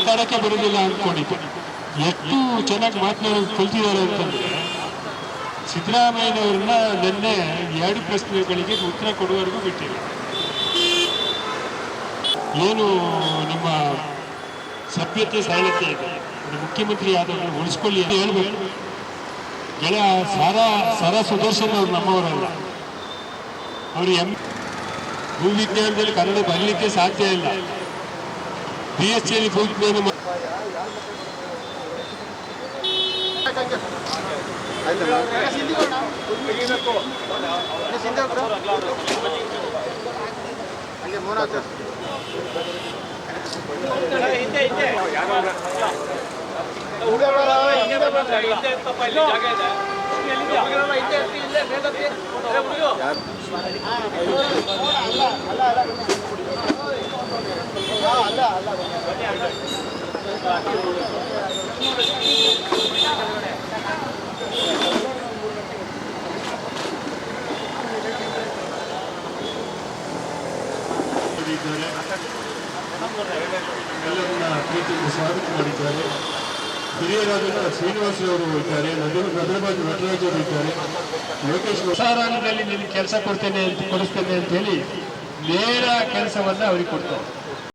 ಮಾತಾಡೋಕ್ಕೆ ಬರೋದಿಲ್ಲ ಅಂದ್ಕೊಂಡಿದ್ದೆ. ಎಷ್ಟು ಚೆನ್ನಾಗಿ ಮಾತನಾಡೋದು ಕಲ್ತಿದ್ದಾರೆ ಅಂತಂದರೆ, ಸಿದ್ದರಾಮಯ್ಯನವ್ರನ್ನ ನಿನ್ನೆ 2 ಪ್ರಶ್ನೆಗಳಿಗೆ ಉತ್ತರ ಕೊಡುವವರೆಗೂ ಬಿಟ್ಟಿಲ್ಲ. ಏನು ನಿಮ್ಮ ಸಭ್ಯತೆ ಸರಳತೆ ಇದೆ, ಮುಖ್ಯಮಂತ್ರಿ ಆದವರು ಉಳಿಸ್ಕೊಳ್ಳಿ ಅಂತ ಹೇಳ್ಬೇಕು. ಗೆಳೆಯ ಸಾರಾ ಸುದರ್ಶನ್ ಅವ್ರು ನಮ್ಮವರಲ್ಲ. ಅವರು ಭೂವಿಜ್ಞಾನದಲ್ಲಿ ಕನ್ನಡ ಬರಲಿಕ್ಕೆ ಸಾಧ್ಯ ಇಲ್ಲ. BSc ಭೂವಿಜ್ಞಾನ ಎಲ್ಲರನ್ನ ಪ್ರೀತಿಯಿಂದ ಸ್ವಾಗತ ಮಾಡಿದ್ದಾರೆ. ಹಿರಿಯರಾದ ಶ್ರೀನಿವಾಸರವರು ಇದ್ದಾರೆ, ನಗರಬಾಜು ನಟರಾಜ್ ಅವರು ಇದ್ದಾರೆ, ಲೋಕೇಶ್ ಹೊಸಾರಾಂಗದಲ್ಲಿ ನಿಮಗೆ ಕೆಲಸ ಕೊಡಿಸ್ತೇನೆ ಅಂತ ಹೇಳಿ ನೇರ ಕೆಲಸವನ್ನ ಅವರಿಗೆ ಕೊಡ್ತಾರೆ.